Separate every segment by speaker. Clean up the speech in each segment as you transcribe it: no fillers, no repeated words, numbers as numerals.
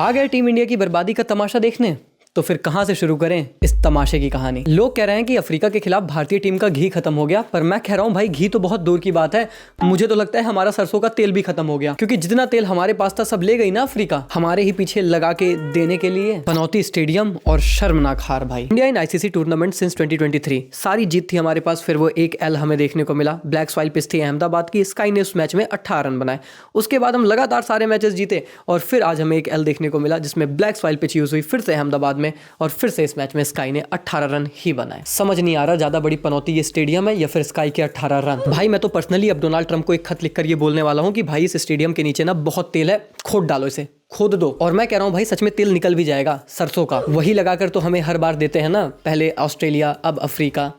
Speaker 1: आ गए team India की बर्बादी का तमाशा देखने। तो फिर कहां से शुरू करें इस तमाशे की कहानी। लोग कह रहे हैं कि अफ्रीका के खिलाफ भारतीय टीम का घी खत्म हो गया, पर मैं कह रहा हूं भाई घी तो बहुत दूर की बात है। मुझे तो लगता है हमारा सरसों का तेल भी खत्म हो गया, क्योंकि जितना तेल हमारे पास था सब ले गई ना अफ्रीका, हमारे ही पीछे लगा के देने के लिए। पनौती स्टेडियम और शर्मनाक हार भाई। India in ICC tournament since 2023 सारी जीत थी हमारे पास, फिर वो एक एल हमें देखने को मिला। ब्लैक सॉइल पिच थी अहमदाबाद की, स्काई ने उस मैच में 18 रन बनाए। उसके बाद हम लगातार सारे मैचेस जीते और फिर आज हमें एक एल देखने को मिला जिसमें ब्लैक सॉइल पिच यूज हुई फिर से अहमदाबाद में, और फिर से इस मैच में स्काई ने 18 रन ही बनाए। समझ नहीं आ रहा ज्यादा बड़ी पनौती ये स्टेडियम है या फिर स्काई के 18 रन। भाई मैं तो पर्सनली अब डोनाल्ड ट्रंप को एक खत लिखकर ये बोलने वाला हूं कि भाई इस स्टेडियम के नीचे ना बहुत तेल है, खोद डालो इसे, खोद दो। और मैं कह रहा हूं भाई सच में तेल निकल भी जाएगा सरसों का, वही लगाकर तो हमें हर बार देते हैं ना, पहले ऑस्ट्रेलिया अब अफ्रीका,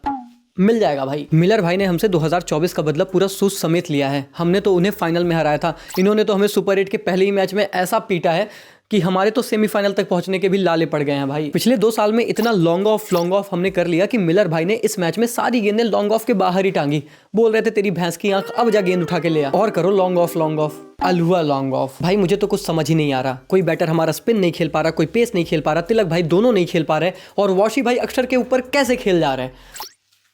Speaker 1: मिल जाएगा भाई। मिलर भाई ने हमसे 2024 का बदला पूरा सूस समेत लिया है। हमने तो उन्हें फाइनल में हराया था, इन्होंने तो हमें सुपर 8 के पहले ही मैच में ऐसा पीटा है कि हमारे तो सेमीफाइनल तक पहुंचने के भी लाले पड़ गए हैं भाई। पिछले 2 साल में इतना लॉन्ग ऑफ हमने कर लिया कि मिलर भाई ने इस मैच में सारी गेंदें लॉन्ग ऑफ के बाहर ही टांगी। बोल रहे थे तेरी भैंस की आंख, अब जा गेंद उठा के ले आ और करो लॉन्ग ऑफ अलहुआ लॉन्ग ऑफ। भाई मुझे तो कुछ समझ ही नहीं आ रहा, कोई बैटर हमारा स्पिन नहीं खेल पा रहा, कोई पेस नहीं खेल पा रहा, तिलक भाई दोनों नहीं खेल पा रहे, और वॉशी भाई अक्षर के ऊपर कैसे खेल जा रहे हैं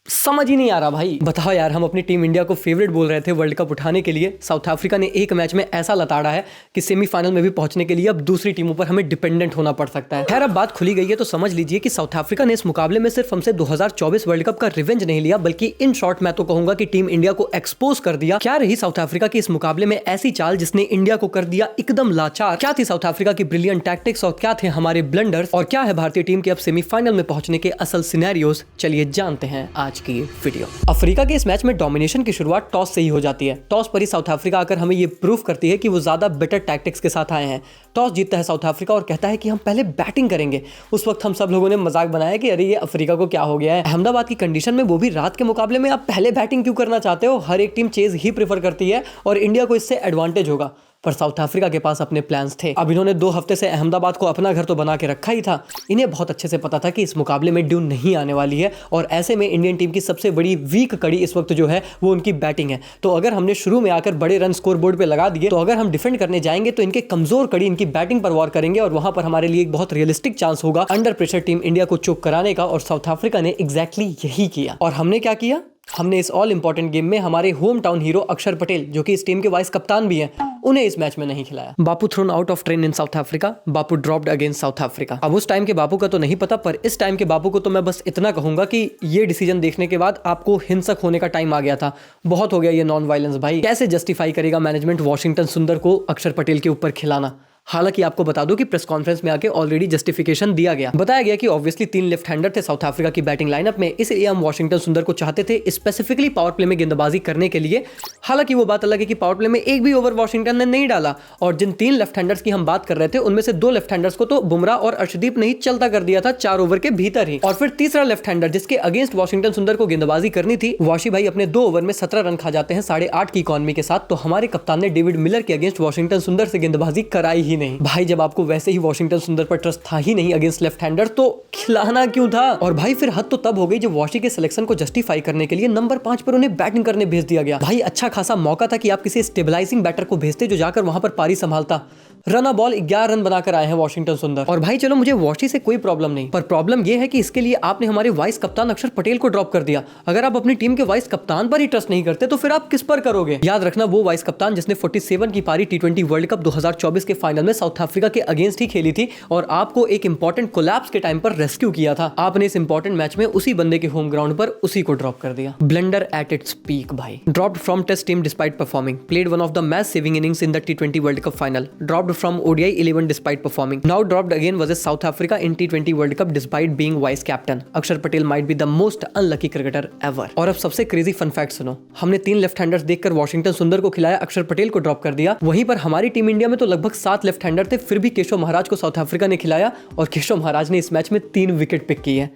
Speaker 1: समझ ही नहीं आ रहा भाई। बताओ यार, हम अपनी टीम इंडिया को फेवरेट बोल रहे थे वर्ल्ड कप उठाने के लिए, साउथ अफ्रीका ने एक मैच में ऐसा लताड़ा है कि सेमीफाइनल में भी पहुंचने के लिए अब दूसरी टीमों पर हमें डिपेंडेंट होना पड़ सकता है। खैर अब बात खुली गई है तो समझ लीजिए कि साउथ अफ्रीका ने इस मुकाबले में सिर्फ हमसे 2024 वर्ल्ड कप का रिवेंज नहीं लिया, बल्कि इन शॉर्ट मैं तो कहूंगा कि टीम इंडिया को एक्सपोज कर दिया। क्या रही साउथ अफ्रीका की इस मुकाबले में ऐसी चाल जिसने इंडिया को कर दिया एकदम लाचार? क्या थी साउथ अफ्रीका की ब्रिलियंट टैक्टिक्स और क्या थे हमारे ब्लंडर्स, और क्या है भारतीय टीम के अब सेमीफाइनल में पहुंचने के असल सिनेरियोस? चलिए जानते हैं आज की वीडियो। अफ्रीका के इस मैच में डोमिनेशन की शुरुआत टॉस से ही हो जाती है। टॉस पर ही साउथ अफ्रीका आकर हमें यह प्रूव करती है कि वो ज्यादा बेटर टैक्टिक्स के साथ आए हैं। टॉस जीतता है साउथ अफ्रीका और कहता है कि हम पहले बैटिंग करेंगे। उस वक्त हम सब लोगों ने मजाक बनाया कि अरे ये अफ्रीका को क्या हो गया है, अहमदाबाद की कंडीशन में वो भी रात के मुकाबले में आप पहले बैटिंग क्यों करना चाहते हो? हर एक टीम चेज ही प्रेफर करती है और इंडिया को इससे एडवांटेज होगा, पर साउथ अफ्रीका के पास अपने प्लान्स थे। अब इन्होंने 2 हफ्ते से अहमदाबाद को अपना घर तो बना के रखा ही था। इन्हें बहुत अच्छे से पता था कि इस मुकाबले में ड्यू नहीं आने वाली है, और ऐसे में इंडियन टीम की सबसे बड़ी वीक कड़ी इस वक्त जो है वो उनकी बैटिंग है। तो अगर हमने शुरू में आकर बड़े रन स्कोर बोर्ड पे लगा दिए, तो अगर हम डिफेंड करने जाएंगे तो इनके कमजोर कड़ी इनकी बैटिंग पर वॉर करेंगे, और वहां पर हमारे लिए एक बहुत रियलिस्टिक चांस होगा अंडर प्रेशर टीम इंडिया को चोक कराने का। और साउथ अफ्रीका ने एग्जैक्टली यही किया। और हमने क्या किया? हमने इस ऑल इंपॉर्टेंट गेम में हमारे होम टाउन हीरो अक्षर पटेल, जो कि इस टीम के वाइस कप्तान भी हैं, उन्हें इस मैच में नहीं खिलाया। Bapu thrown out of train in South Africa, Bapu dropped against South Africa. अब उस टाइम के बापू का तो नहीं पता, पर इस टाइम के बापू को तो मैं बस इतना कहूंगा कि ये डिसीजन देखने के बाद आपको हिंसक होने का टाइम आ गया था। बहुत हो गया ये नॉन वायलेंस भाई। कैसे जस्टिफाई करेगा मैनेजमेंट वॉशिंगटन सुंदर को अक्षर पटेल के ऊपर खिलाना? हालांकि आपको बता दूं कि प्रेस कॉन्फ्रेंस में आके ऑलरेडी जस्टिफिकेशन दिया गया। बताया गया कि ऑब्वियसली 3 लेफ्ट हैंडर थे साउथ अफ्रीका की बैटिंग लाइनअप में, इसलिए हम वॉशिंगटन सुंदर को चाहते थे स्पेसिफिकली पावर प्ले में गेंदबाजी करने के लिए। हालांकि वो बात अलग है कि पावर प्ले में एक भी ओवर वॉशिंगटन ने नहीं डाला, और जिन 3 लेफ्ट हैंडर्स की हम बात कर रहे थे उनमें से 2 लेफ्ट हैंडर्स को तो बुमराह और अर्शदीप ने ही चलता कर दिया था 4 ओवर के भीतर ही। और फिर तीसरा लेफ्ट हैंडर जिसके अगेंस्ट वॉशिंगटन सुंदर को गेंदबाजी करनी थी, वॉशी भाई अपने 2 ओवर में 17 रन खा जाते हैं 8.5 की इकॉनमी के साथ। तो हमारे कप्तान ने डेविड मिलर के अगेंस्ट वॉशिंगटन सुंदर से गेंदबाजी कराई ही नहीं। भाई जब आपको वैसे ही वॉशिंगटन सुंदर पर ट्रस्ट था ही नहीं अगेंस्ट लेफ्ट हैंडर, तो खिलाना क्यों था? और भाई फिर हद तो तब हो गई जब वॉशी के सिलेक्शन को जस्टिफाई करने के लिए नंबर 5 पर उन्हें बैटिंग करने भेज दिया गया। भाई अच्छा खासा मौका था कि आप किसी स्टेबलाइजिंग बैटर को भेजते जो जाकर वहां पर पारी संभालता। रन बॉल 11 रन बनाकर आए हैं वॉशिंगटन सुंदर। और भाई चलो मुझे वॉशी से कोई प्रॉब्लम नहीं, पर प्रॉब्लम यह है कि इसके लिए आपने हमारे वाइस कप्तान अक्षर पटेल को ड्रॉप कर दिया। अगर आप अपनी टीम के वाइस कप्तान पर ही ट्रस्ट नहीं करते तो फिर आप किस पर करोगे? याद रखना वो वाइस कप्तान जिसने 47 की पारी T20 वर्ल्ड कप 2024 के फाइनल में साउथ अफ्रीका के अगेंस्ट ही खेली थी, और आपको एक इंपॉर्टेंट कोलैप्स के टाइम पर रेस्क्यू किया था। आपने इस इंपॉर्टेंट मैच में उसी बंदे के होम ग्राउंड पर उसी को ड्रॉप कर दिया। ब्लंडर एट इट्स पीक भाई। Dropped from test team despite performing, played one of the match saving innings in the T20 world cup final, dropped from ODI 11 despite performing, now dropped again versus South Africa in T20 World Cup despite being vice captain. अक्षर Patel might be the most unlucky cricketer ever. और अब सबसे crazy fun fact सुनो, हमने 3 left handers देखकर Washington सुंदर को खिलाया, अक्षर पटेल को ड्रॉप कर दिया। वहीं पर हमारी टीम इंडिया में तो लगभग 7 लेफ्ट हैंडर थे, फिर भी केशव महाराज को साउथ अफ्रीका ने खिलाया, और केशव महाराज ने इस मैच में 3 विकेट पिक की है।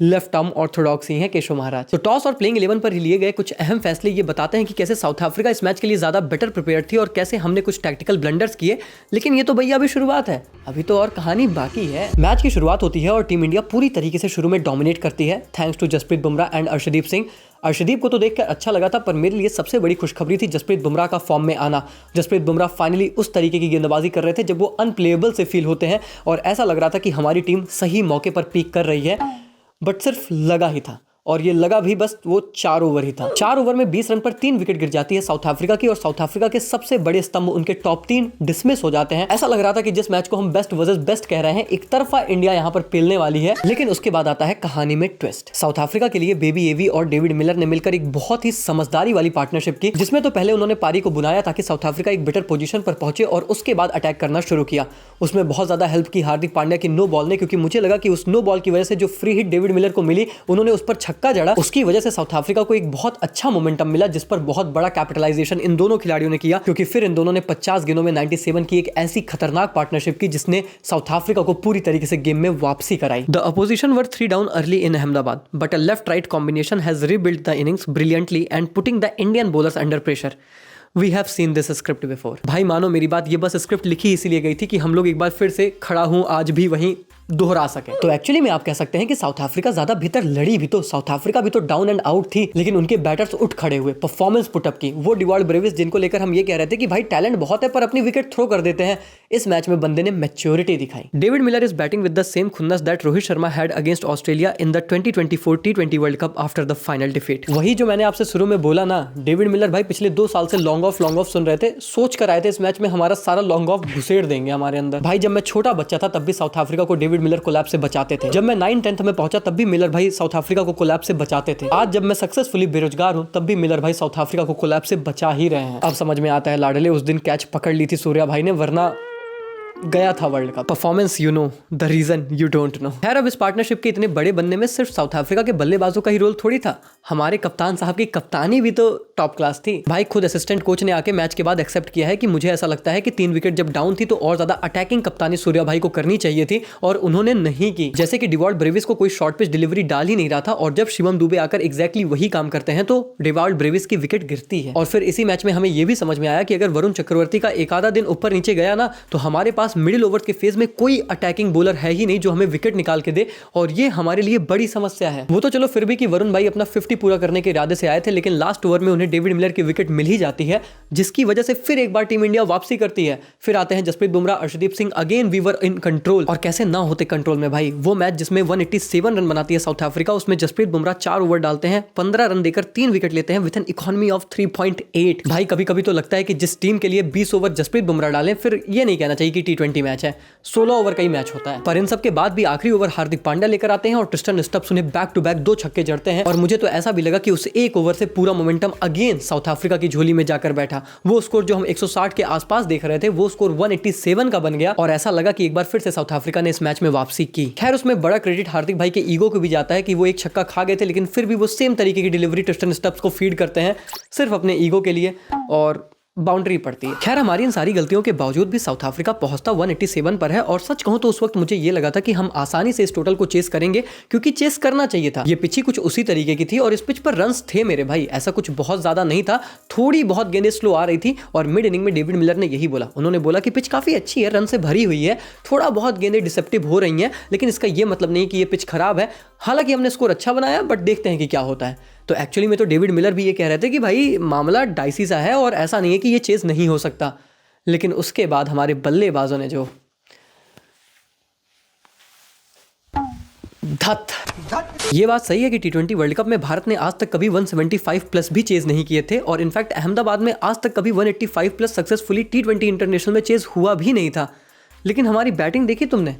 Speaker 1: लेफ्ट आर्म ऑर्थोडॉक्स ही हैं केशव महाराज। तो टॉस और प्लेइंग 11 पर लिए गए कुछ अहम फैसले ये बताते हैं कि कैसे साउथ अफ्रीका इस मैच के लिए ज्यादा बेटर प्रिपेयर थी और कैसे हमने कुछ टैक्टिकल ब्लंडर्स किए। लेकिन ये तो भैया अभी शुरुआत है, अभी तो और कहानी बाकी है। मैच की शुरुआत होती है और टीम इंडिया पूरी तरीके से शुरू में डोमिनेट करती है thanks to Jasprit Bumrah and Arshdeep Singh. Arshdeep को तो देखकर अच्छा लगा था, पर मेरे लिए सबसे बड़ी खुशखबरी थी जसप्रीत बुमराह का फॉर्म में आना। जसप्रीत बुमराह फाइनली उस तरीके की गेंदबाजी कर रहे थे जब वो अनप्लेएबल से फील होते हैं और ऐसा लग रहा था कि हमारी टीम सही मौके पर पीक कर रही है। बट सिर्फ लगा ही था, और ये लगा भी बस वो 4 ओवर ही था। 4 ओवर में 20 रन पर 3 विकेट गिर जाती है साउथ अफ्रीका की और साउथ अफ्रीका के सबसे बड़े स्तंभ उनके टॉप 3 डिसमिस हो जाते हैं। ऐसा लग रहा था कि जिस मैच को हम बेस्ट वर्सेस बेस्ट कह रहे हैं, एक तरफा इंडिया यहाँ पर पेलने वाली है। लेकिन उसके बाद आता है कहानी में ट्विस्ट। साउथ अफ्रीका के लिए बेबी एवी और डेविड मिलर ने मिलकर एक बहुत ही समझदारी वाली पार्टनरशिप की, जिसमें तो पहले उन्होंने पारी को बुनाया ताकि साउथ अफ्रीका एक बेटर पोजीशन पर पहुंचे और उसके बाद अटैक करना शुरू किया। उसमें बहुत ज्यादा हेल्प की हार्दिक पांड्या की नो बॉल ने, क्योंकि मुझे लगा कि उस नो बॉल की वजह से जो फ्री हिट डेविड मिलर को मिली, उन्होंने उस पर छक्का जड़ा, उसकी वजह से साउथ अफ्रीका को एक बहुत अच्छा मोमेंटम मिला, जिस पर बहुत बड़ा कैपिटलाइजेशन इन दोनों खिलाड़ियों ने किया। क्योंकि फिर इन दोनों ने 50 गेंदों में 97 की एक ऐसी खतरनाक पार्टनरशिप की जिसने साउथ अफ्रीका को पूरी तरीके से गेम में वापसी कराई। The opposition were 3 down early in Ahmedabad, but a left right combination has rebuilt the innings brilliantly and putting the Indian bowlers under pressure. We have seen this script before. भाई मानो मेरी बात, ये बस स्क्रिप्ट लिखी इसीलिए गई थी कि हम लोग एक बार फिर से खड़ा हूं आज भी वहीं दोहरा सके। तो एक्चुअली में आप कह सकते हैं कि साउथ अफ्रीका ज्यादा भीतर लड़ी भी तो, साउथ अफ्रीका भी तो डाउन एंड आउट थी, लेकिन उनके बैटर्स उठ खड़े हुए, परफॉर्मेंस पुटअप की। वो डिवॉल्ड ब्रेविस जिनको लेकर हम ये कह रहे थे कि भाई टैलेंट बहुत है पर अपनी विकेट थ्रो कर देते हैं, इस मैच में बंदे ने मैच्योरिटी दिखाई। David Miller is batting with the same खुन्नस that Rohit Sharma had against Australia in the 2024 T20 world cup after the final defeat. वही जो मैंने आपसे शुरू में बोला ना, डेविड मिलर भाई पिछले 2 साल से लॉन्ग ऑफ सुन रहे थे, सोच कर आए थे इस मैच में हमारा सारा लॉन्ग ऑफ घुसेड़ देंगे हमारे अंदर। भाई जब मैं छोटा बच्चा था तब भी साउथ अफ्रीका को डेविड मिलर कोलैप्स से बचाते थे। जब मैं 9-10th में पहुंचा तब भी मिलर भाई साउथ अफ्रीका को कोलैप्स से बचाते थे। आज जब मैं सक्सेसफुली बेरोजगार हूं तब भी मिलर भाई साउथ अफ्रीका को कोलैप्स से बचा ही रहे हैं। अब समझ में आता है लाडले, उस दिन कैच पकड़ ली थी सूर्या भाई ने, वरना गया था world cup. Performance you know, the reason you don't know. खैर अब इस पार्टनरशिप के इतने बड़े बनने में सिर्फ साउथ अफ्रीका के बल्लेबाजों का ही रोल थोड़ी था, हमारे कप्तान साहब की कप्तानी भी तो टॉप क्लास थी। भाई खुद असिस्टेंट कोच ने आके मैच के बाद एक्सेप्ट किया है कि मुझे ऐसा लगता है कि 3 विकेट जब डाउन थी तो और ज्यादा अटैकिंग कप्तानी सूर्या भाई को करनी चाहिए थी और उन्होंने नहीं की। जैसे कि डिवॉल्ड ब्रेविस को कोई शॉर्ट पिच डिलीवरी डाल ही नहीं रहा था और जब शिवम दुबे आकर एग्जैक्टली वही काम करते हैं तो डिवॉल्ड ब्रेविस की विकेट गिरती है। और फिर इसी मैच में हमें यह भी समझ में आया कि अगर वरुण चक्रवर्ती का एक आधा दिन ऊपर नीचे गया ना, तो हमारे पास मिडिल ओवर के में कोई अटैकिंग बॉलर है ही नहीं जो हमें विकेट निकाल के दे, और ये हमारे लिए बड़ी समस्या है। वो तो चलो फिर भी कि वरुण भाई अपना 50 पूरा करने के इरादे से आए थे, लेकिन लास्ट ओवर में उन्हें डेविड मिलर की विकेट मिल ही जाती है, जिसकी वजह से फिर एक बार टीम इंडिया वापसी करती है। फिर आते हैं Jasprit Bumrah, Arshdeep Singh, again we were in control. और कैसे ना होते कंट्रोल में भाई। वो मैच जिसमें 187 रन बनाती है साउथ अफ्रीका, उसमें जसप्रीत बुमराह 4 ओवर डालते हैं, 15 रन देकर 3 विकेट लेते हैं विद एन इकोनॉमी ऑफ 3.8। भाई कभी कभी तो लगता है कि जिस टीम के लिए 20 ओवर जसप्रीत बुमराह डालें, फिर ये नहीं कहना चाहिए कि T20 मैच है, 16 ओवर का ही मैच होता है। पर इन सब के बाद भी आखिरी ओवर हार्दिक पांड्या लेकर आते हैं और ट्रिस्टन स्टब्स उन्हें बैक टू बैक 2 छक्के जड़ते हैं। और मुझे तो ऐसा भी लगा कि उस एक ओवर से पूरा मोमेंटम अगेन साउथ अफ्रीका की झोली में जाकर बैठा। वो स्कोर जो हम 160 के आसपास देख रहे थे, वो स्कोर 187 का बन गया और ऐसा लगा कि एक बार फिर से साउथ अफ्रीका ने इस मैच में वापसी की। खैर उसमें बड़ा क्रेडिट हार्दिक भाई के ईगो को भी जाता है कि वो एक छक्का खा गए थे, लेकिन फिर भी वो सेम तरीके की डिलीवरी ट्रिस्टन स्टब्स को फीड करते हैं सिर्फ अपने ईगो के लिए और बाउंड्री पड़ती है। खैर हमारी इन सारी गलतियों के बावजूद भी साउथ अफ्रीका पहुंचता 187 पर है और सच कहूं तो उस वक्त मुझे ये लगा था कि हम आसानी से इस टोटल को चेस करेंगे, क्योंकि चेस करना चाहिए था। ये पिच ही कुछ उसी तरीके की थी और इस पिच पर रन्स थे मेरे भाई, ऐसा कुछ बहुत ज्यादा नहीं था, थोड़ी बहुत गेंदें स्लो आ रही थी। और मिड इनिंग में डेविड मिलर ने यही बोला, उन्होंने बोला कि पिच काफी अच्छी है, रन से भरी हुई है, थोड़ा बहुत गेंदें डिसेप्टिव हो रही हैं, लेकिन इसका यह मतलब नहीं कि ये पिच खराब है। हालांकि हमने स्कोर अच्छा बनाया, बट देखते हैं कि क्या होता है। तो एक्चुअली में तो डेविड मिलर भी ये कह रहे थे कि भाई मामला डाइसी सा है और ऐसा नहीं है कि ये चेस नहीं हो सकता। लेकिन उसके बाद हमारे बल्लेबाजों ने जो ये बात सही है कि T20 वर्ल्ड कप में भारत ने आज तक कभी 175 प्लस भी चेज नहीं किए थे और इनफैक्ट अहमदाबाद में आज तक कभी 185 प्लस सक्सेसफुली T20 इंटरनेशनल में चेज हुआ भी नहीं था। लेकिन हमारी बैटिंग देखी तुमने,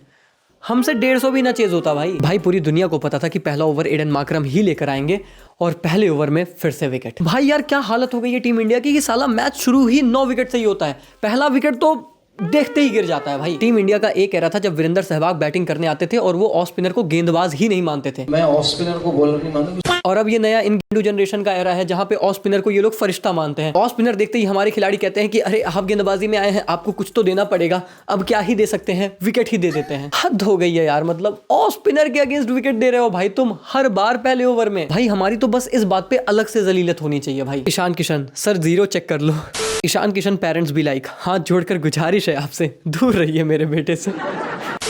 Speaker 1: हमसे 150 भी ना चेज होता भाई पूरी दुनिया को पता था कि पहला ओवर एडन मार्करम ही लेकर आएंगे और पहले ओवर में फिर से विकेट। भाई यार क्या हालत हो गई है टीम इंडिया की कि साला मैच शुरू ही 9 विकेट से ही होता है, पहला विकेट तो देखते ही गिर जाता है भाई। टीम इंडिया का एक एरा था जब वीरेंद्र सहवाग बैटिंग करने आते थे और वो ऑफ स्पिनर को गेंदबाज ही नहीं मानते थे।
Speaker 2: मैं ऑफ स्पिनर को बॉलर नहीं मानता।
Speaker 1: और अब ये नया इन गेंदू जनरेशन का एरा है जहां पे ऑफ स्पिनर को ये लोग फरिश्ता मानते हैं। ऑफ स्पिनर देखते ही हमारे खिलाड़ी कहते हैं कि अरे आप गेंदबाजी में आए हैं, आपको कुछ तो देना पड़ेगा, अब क्या ही दे सकते हैं, विकेट ही दे देते हैं। हद हो गई है यार, मतलब ऑफ स्पिनर के अगेंस्ट विकेट दे रहे हो भाई तुम हर बार पहले ओवर में। भाई हमारी तो बस इस बात पे अलग से जलीलत होनी चाहिए भाई। Ishan Kishan sir zero check कर लो। ईशान किशन पेरेंट्स भी लाइक, हाथ जोड़कर गुजारिश है आपसे दूर रहिए मेरे बेटे से।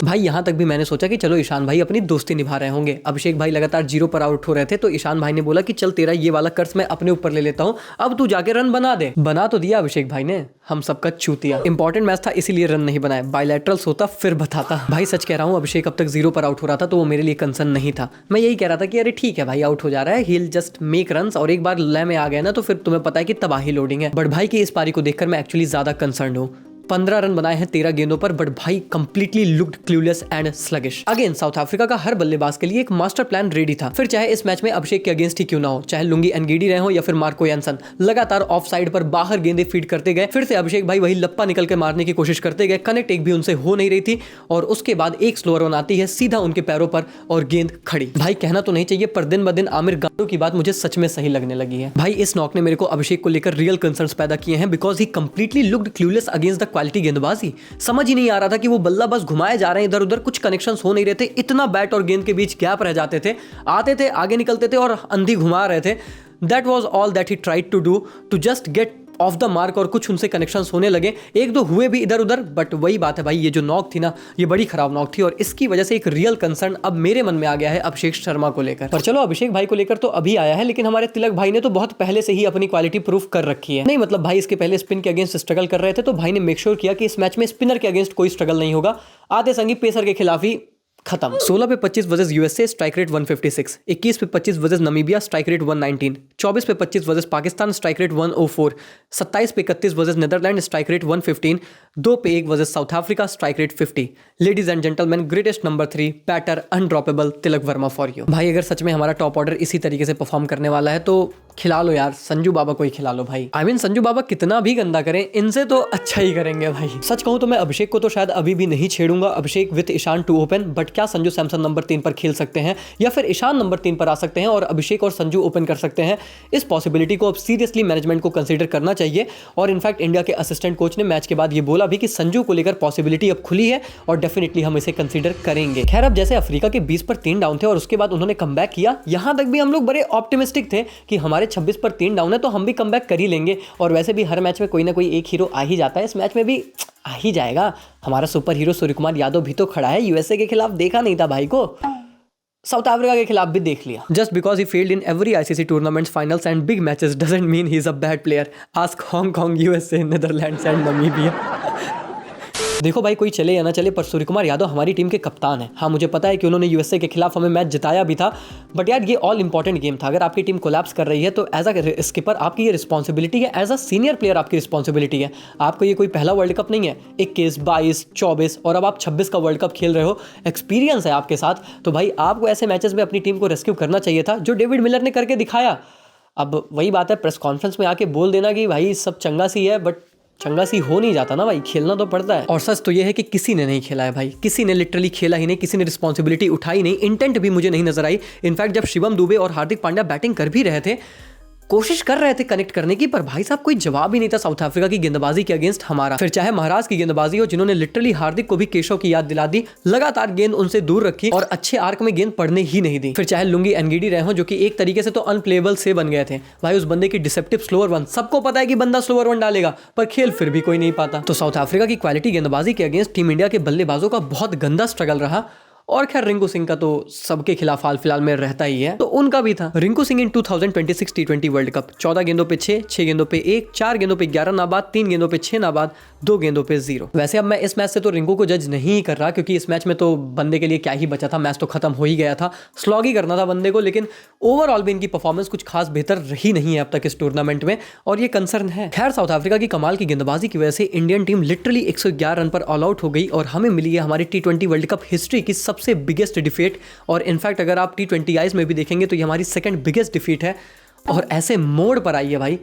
Speaker 1: भाई यहाँ तक भी मैंने सोचा कि चलो ईशान भाई अपनी दोस्ती निभा रहे होंगे। अभिषेक भाई लगातार 0 पर आउट हो रहे थे तो ईशान भाई ने बोला कि चल तेरा ये वाला कर्ज मैं अपने ऊपर ले लेता हूँ, अब तू जाके रन बना दे। बना तो दिया अभिषेक भाई ने, हम सबका चूतिया। इंपॉर्टेंट मैच था इसीलिए रन नहीं बनाया, बायलैटरल्स होता फिर बताता। भाई सच कह रहा हूँ, अभिषेक अब तक 0 पर आउट हो रहा था तो वो मेरे लिए कंसर्न नहीं था। मैं यही कह रहा था कि अरे ठीक है भाई आउट हो जा रहा है, ही जस्ट मेक रन्स, और एक बार लय में आ गया ना तो फिर तुम्हें पता है कि तबाही लोडिंग है। बट भाई की इस पारी को देखकर मैं एक्चुअली ज्यादा कंसर्न हूँ। 15 रन बनाए हैं 13 गेंदों पर, बट भाई completely looked clueless and sluggish. Again south Africa का हर बल्लेबाज के लिए एक मास्टर प्लान रेडी था, फिर चाहे इस मैच में अभिषेक के अगेंस्ट ही क्यों ना हो, चाहे लुंगी एनगीडी रहे हो या फिर मार्को यानसन, लगातार ऑफ साइड पर बाहर गेंदे फीड करते गए। फिर से अभिषेक भाई वही लप्पा निकल के मारने की कोशिश करते गए, कनेक्ट एक भी उनसे हो नहीं रही थी, और उसके बाद एक स्लोअर रन आती है सीधा उनके पैरों पर और गेंद खड़ी। भाई कहना तो नहीं चाहिए पर दिन ब दिन आमिर गांडू की बात मुझे सच में सही लगने लगी है। भाई इस नॉक ने मेरे को अभिषेक को लेकर रियल कंसर्न्स पैदा किए हैं, because he completely looked clueless against the quality गेंदबाजी। समझ ही नहीं आ रहा था कि वो बल्ला बस घुमाए जा रहे हैं इधर उधर, कुछ कनेक्शंस हो नहीं रहे थे, इतना बैट और गेंद के बीच गैप रह जाते थे, आते थे आगे निकलते थे और अंधी घुमा रहे थे। That was all that he tried to do to just get off the mark, और कुछ उनसे कनेक्शंस होने लगे, एक दो हुए भी इधर उधर। बट वही बात है भाई, ये जो नॉक थी ना ये बड़ी खराब नॉक थी, और इसकी वजह से एक रियल कंसर्न अब मेरे मन में आ गया है अभिषेक शर्मा को लेकर। पर चलो अभिषेक भाई को लेकर तो अभी आया है, लेकिन हमारे तिलक भाई ने तो बहुत पहले से ही अपनी क्वालिटी प्रूफ कर रखी है। नहीं मतलब भाई इसके पहले स्पिन के अगेंस्ट स्ट्रगल कर रहे थे, तो भाई ने मेक श्योर किया कि इस मैच में स्पिनर के अगेंस्ट कोई स्ट्रगल नहीं होगा, आते संगी पेसर के खिलाफ ही खत्म। 16 पे 25 वर्सेस यूएसए, स्ट्राइक रेट 156। 21 पे 25 वर्सेस नमीबिया, स्ट्राइक रेट 119। 24 पे 25 वर्सेस पाकिस्तान, स्ट्राइक रेट 104। 27 पे 31 वर्सेस नीदरलैंड, स्ट्राइक रेट 115। 2 पे 1 versus South Africa, strike rate 50। Ladies and gentleman, greatest number 3 batter undroppable Tilak Varma for you. भाई अगर सच में हमारा टॉप ऑर्डर इसी तरीके से परफॉर्म करने वाला है तो खिला लो यार, संजू बाबा को ही खिला लो भाई। I mean, संजू बाबा कितना भी गंदा करें, इनसे तो अच्छा ही करेंगे भाई। सच कहूं तो मैं अभिषेक को तो शायद अभी भी नहीं छेड़ूंगा, Abhishek with Ishan to open. But क्या संजू सैमसन नंबर 3 पर खेल सकते हैं, या फिर ईशान नंबर 3 पर आ सकते हैं और अभिषेक और संजू ओपन कर सकते हैं? इस पॉसिबिलिटी को अब सीरियसली मैनेजमेंट को कंसीडर करना चाहिए। और इनफैक्ट इंडिया के असिस्टेंट कोच ने मैच के बाद ये बोला भी कि संजू को लेकर पॉसिबिलिटी अब खुली है और डेफिनेटली हम इसे कंसीडर करेंगे। खैर अब जैसे अफ्रीका के 20 पर 3 डाउन थे और उसके बाद उन्होंने कमबैक किया, यहां तक भी हम लोग बड़े ऑप्टिमिस्टिक थे कि हमारे 26 पर 3 डाउन है तो हम भी कमबैक कर ही लेंगे। और वैसे भी हर मैच में कोई ना कोई एक हीरो आ ही जाता है, इस मैच में भी आ ही जाएगा। हमारा सुपर हीरो सूर्य कुमार यादव भी तो खड़ा है, यूएसए के खिलाफ देखा नहीं था भाई को, साउथ अफ्रीका के खिलाफ भी देख लिया। Just because he failed in every ICC tournaments, finals and big matches doesn't mean he is a bad player. Ask Hong Kong, USA, Netherlands and Namibia. देखो भाई कोई चले या ना चले पर सूर्य कुमार यादव हमारी टीम के कप्तान है। हाँ मुझे पता है कि उन्होंने यूएसए के खिलाफ हमें मैच जिताया भी था, बट यार ये ऑल इंपॉर्टेंट गेम था। अगर आपकी टीम कोलैप्स कर रही है तो एज अ स्किपर आपकी ये रिस्पॉन्सिबिलिटी है, एज अ सीनियर प्लेयर आपकी रिस्पॉन्सिबिलिटी है। आपको ये कोई पहला वर्ल्ड कप नहीं है, 21, 22, 24 और अब आप 26 का वर्ल्ड कप खेल रहे हो, एक्सपीरियंस है आपके साथ, तो भाई आपको ऐसे मैचेस में अपनी टीम को रेस्क्यू करना चाहिए था, जो डेविड मिलर ने करके दिखाया। अब वही बात है, प्रेस कॉन्फ्रेंस में आके बोल देना कि भाई सब चंगा सी है, बट चंगा सी हो नहीं जाता ना भाई, खेलना तो पड़ता है। और सच तो ये है कि किसी ने नहीं खेला है भाई, किसी ने लिटरली खेला ही नहीं, किसी ने रिस्पॉन्सिबिलिटी उठाई नहीं, इंटेंट भी मुझे नहीं नजर आई। इनफैक्ट जब शिवम दुबे और हार्दिक पांड्या बैटिंग कर भी रहे थे, कोशिश कर रहे थे कनेक्ट करने की, पर भाई साहब कोई जवाब ही नहीं था साउथ अफ्रीका की गेंदबाजी के अगेंस्ट हमारा। फिर चाहे महाराज की गेंदबाजी हो, जिन्होंने लिटरली हार्दिक को भी केशव की याद दिला दी, लगातार गेंद उनसे दूर रखी और अच्छे आर्क में गेंद पड़ने ही नहीं दी। फिर चाहे लुंगी एनगीडी रहे हो, जो कि एक तरीके से तो अनप्लेबल से बन गए थे भाई, उस बंदे की डिसेप्टिव स्लोअर वन, सबको पता है कि बंदा स्लोअर वन डालेगा, पर खेल फिर भी कोई नहीं पाता। तो साउथ अफ्रीका की क्वालिटी गेंदबाजी के अगेंस्ट टीम इंडिया के बल्लेबाजों का बहुत गंदा स्ट्रगल रहा। और खैर रिंकू सिंह का तो सबके खिलाफ हाल फिलहाल में रहता ही है, तो उनका भी था। रिंकू सिंह इन 2026 टी20 वर्ल्ड कप 14 गेंदों पे 6, 6 गेंदों पे 1, 4 गेंदों पे 11 नाबाद, 3 गेंदों पे 6 नाबाद, 2 गेंदों पे 0। वैसे अब मैं इस मैच से तो रिंकू को जज नहीं कर रहा, क्योंकि इस मैच में तो बंदे के लिए क्या ही बचा था, मैच तो खत्म हो ही गया था, स्लॉग ही करना था बंदे को। लेकिन ओवरऑल भी इनकी परफॉर्मेंस कुछ खास बेहतर रही नहीं है अब तक इस टूर्नामेंट में, और ये कंसर्न है। खैर साउथ अफ्रीका की कमाल की गेंदबाजी की वजह से इंडियन टीम लिटरली 111 रन पर ऑल आउट हो गई, और हमें मिली है हमारी टी20 वर्ल्ड कप हिस्ट्री की सबसे बिगेस्ट डिफीट। और इनफैक्ट अगर आप टी20 आईज में भी देखेंगे तो ये हमारी सेकंड बिगेस्ट डिफीट है, और ऐसे मोड़ पर आई है भाई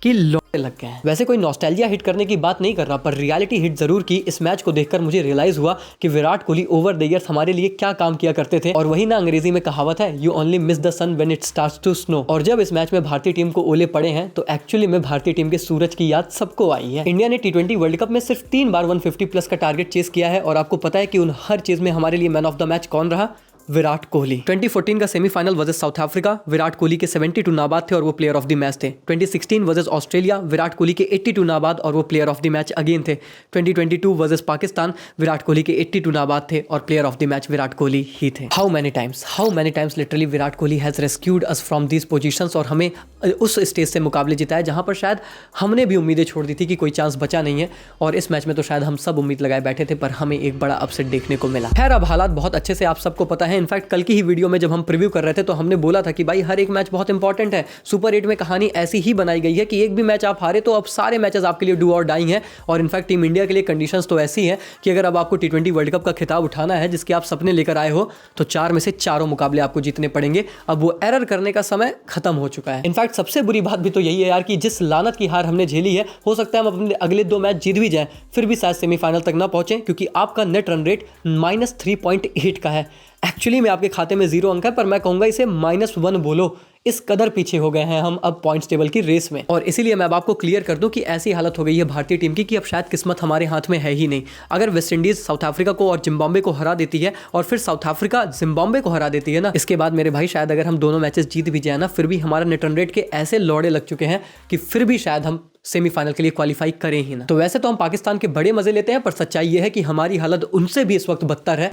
Speaker 1: कि पे लग गए हैं। वैसे कोई नॉस्टैल्जिया हिट करने की बात नहीं कर रहा, पर रियलिटी हिट जरूर की। इस मैच को देखकर मुझे रियलाइज हुआ कि Virat Kohli over the years हमारे लिए क्या काम किया करते थे। और वही ना अंग्रेजी में कहावत है, you only miss the sun when it starts to snow. और जब इस मैच में भारतीय टीम को ओले पड़े हैं तो एक्चुअली में भारतीय टीम के सूरज की याद सबको आई है। इंडिया ने T20 वर्ल्ड कप में सिर्फ 3 बार 150 प्लस का टारगेट चेस किया है, और आपको पता है कि उन हर चीज में हमारे लिए मैन ऑफ द मैच कौन रहा? विराट कोहली। 2014 का semifinal versus South Africa, Virat Kohli के 72 नाबाद थे और वो प्लेयर ऑफ द मैच थे। 2016 वर्सेस ऑस्ट्रेलिया, विराट कोहली के 82 नाबाद और वो player of the match again थे। 2022 वर्सेस पाकिस्तान, विराट कोहली के 82 नाबाद थे और player of the match Virat Kohli ही थे। How many times literally Virat Kohli has rescued us from these positions, और हमें उस स्टेज से मुकाबले जिताया जहां पर शायद हमने भी उम्मीदें छोड़ दी थी कि कोई चांस बचा नहीं है। और इस मैच में तो शायद हम सब उम्मीद लगाए बैठे थे, पर हमें एक बड़ा अपसेट देखने को मिला। खैर, अब हालात बहुत अच्छे से आप सबको पता है। इनफैक्ट कल की ही वीडियो में जब हम प्रीव्यू कर रहे थे तो हमने बोला था कि भाई हर एक मैच बहुत इंपॉर्टेंट है। सुपर 8 में कहानी ऐसी ही बनाई गई है कि एक भी मैच आप हारे तो अब सारे मैचेस आपके लिए डू और डाई हैं। और इनफैक्ट टीम इंडिया के लिए कंडीशंस तो ऐसी हैं कि अगर अब आपको T20 वर्ल्ड कप का खिताब उठाना है, जिसके आप सपने लेकर आए हो, तो 4 में से 4 मुकाबले आपको जीतने पड़ेंगे। अब वो एरर करने का समय खत्म हो चुका है। इनफैक्ट सबसे बुरी बात भी तो यही है यार कि जिस लानत की हार हमने झेली है, हो सकता है हम अपने अगले 2 मैच जीत भी जाएं, फिर भी शायद सेमीफाइनल तक ना पहुंचे, क्योंकि आपका नेट रन रेट -3.8 का है। एक्चुअली में आपके खाते में 0 अंक है, पर मैं कहूंगा इसे -1 बोलो। इस कदर पीछे हो गए हैं हम अब पॉइंट्स टेबल की रेस में। और इसीलिए मैं अब आपको क्लियर कर दूं कि ऐसी हालत हो गई है भारतीय टीम की कि अब शायद किस्मत हमारे हाथ में है ही नहीं। अगर वेस्ट इंडीज साउथ अफ्रीका को और जिम्बाब्वे को हरा देती है, और फिर साउथ अफ्रीका जिम्बाब्वे को हरा देती है ना, इसके बाद मेरे भाई शायद अगर हम दोनों मैचेस जीत भी जाए ना, फिर भी हमारा नेट रन रेट के ऐसे लौड़े लग चुके हैं कि फिर भी शायद हम सेमीफाइनल के लिए क्वालिफाई करें ही ना। तो वैसे तो हम पाकिस्तान के बड़े मजे लेते हैं, पर सच्चाई यह है कि हमारी हालत उनसे भी इस वक्त बदतर है।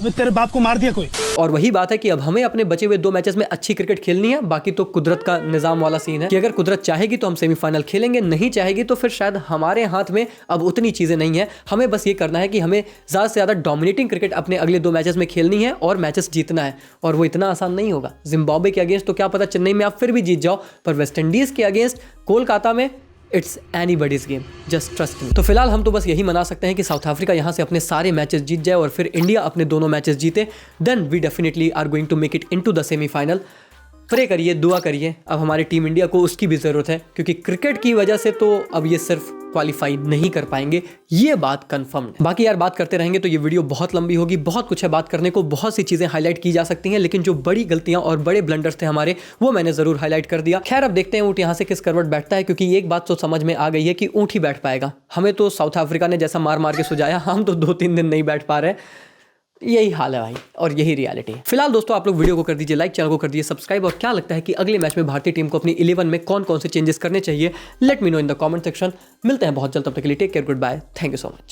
Speaker 2: तेरे बाप को मार दिया कोई।
Speaker 1: और वही बात है कि अब हमें अपने बचे हुए 2 मैचेस में अच्छी क्रिकेट खेलनी है। बाकी तो कुदरत का निजाम वाला सीन है कि अगर कुदरत चाहेगी तो हम सेमीफाइनल खेलेंगे, नहीं चाहेगी तो फिर शायद हमारे हाथ में अब उतनी चीजें नहीं है। हमें बस ये करना है कि हमें ज्यादा से ज्यादा डोमिनेटिंग क्रिकेट अपने अगले 2 मैचेस में खेलनी है और मैचेस जीतना है। और वो इतना आसान नहीं होगा। जिम्बाब्वे के अगेंस्ट तो क्या पता चेन्नई में आप फिर भी जीत जाओ, पर वेस्ट इंडीज के अगेंस्ट कोलकाता में it's anybody's game, just trust me. तो फिलहाल हम तो बस यही मना सकते हैं कि साउथ अफ्रीका यहां से अपने सारे मैचेस जीत जाए और फिर इंडिया अपने दोनों मैचेस जीते। Then we definitely are going to make it into the semifinal. Pray करिए, दुआ करिए। अब हमारी टीम इंडिया को उसकी भी जरूरत है, क्योंकि क्रिकेट की वजह से तो अब ये सिर्फ क्वालिफाई नहीं कर पाएंगे, ये बात कंफर्म है। बाकी यार बात करते रहेंगे तो ये वीडियो बहुत लंबी होगी। बहुत कुछ है बात करने को, बहुत सी चीजें हाईलाइट की जा सकती हैं, लेकिन जो बड़ी गलतियां और बड़े ब्लंडर्स थे हमारे, वो मैंने जरूर हाईलाइट कर दिया। खैर, अब देखते हैं ऊंट यहां से किस करवट बैठता है, क्योंकि एक बात तो समझ में आ गई है कि ऊंट ही बैठ पाएगा। हमें तो साउथ अफ्रीका ने जैसा मार मार के सुझाया, हम तो 2-3 दिन नहीं बैठ पा रहे। यही हाल है भाई, और यही रियलिटी है। फिलहाल दोस्तों, आप लोग वीडियो को कर दीजिए लाइक, चैनल को कर दीजिए सब्सक्राइब। और क्या लगता है कि अगले मैच में भारतीय टीम को अपनी 11 में कौन कौन से चेंजेस करने चाहिए? Let me know in the comment section. मिलते हैं बहुत जल्द, तब तक के लिए take care, good bye, thank you so much.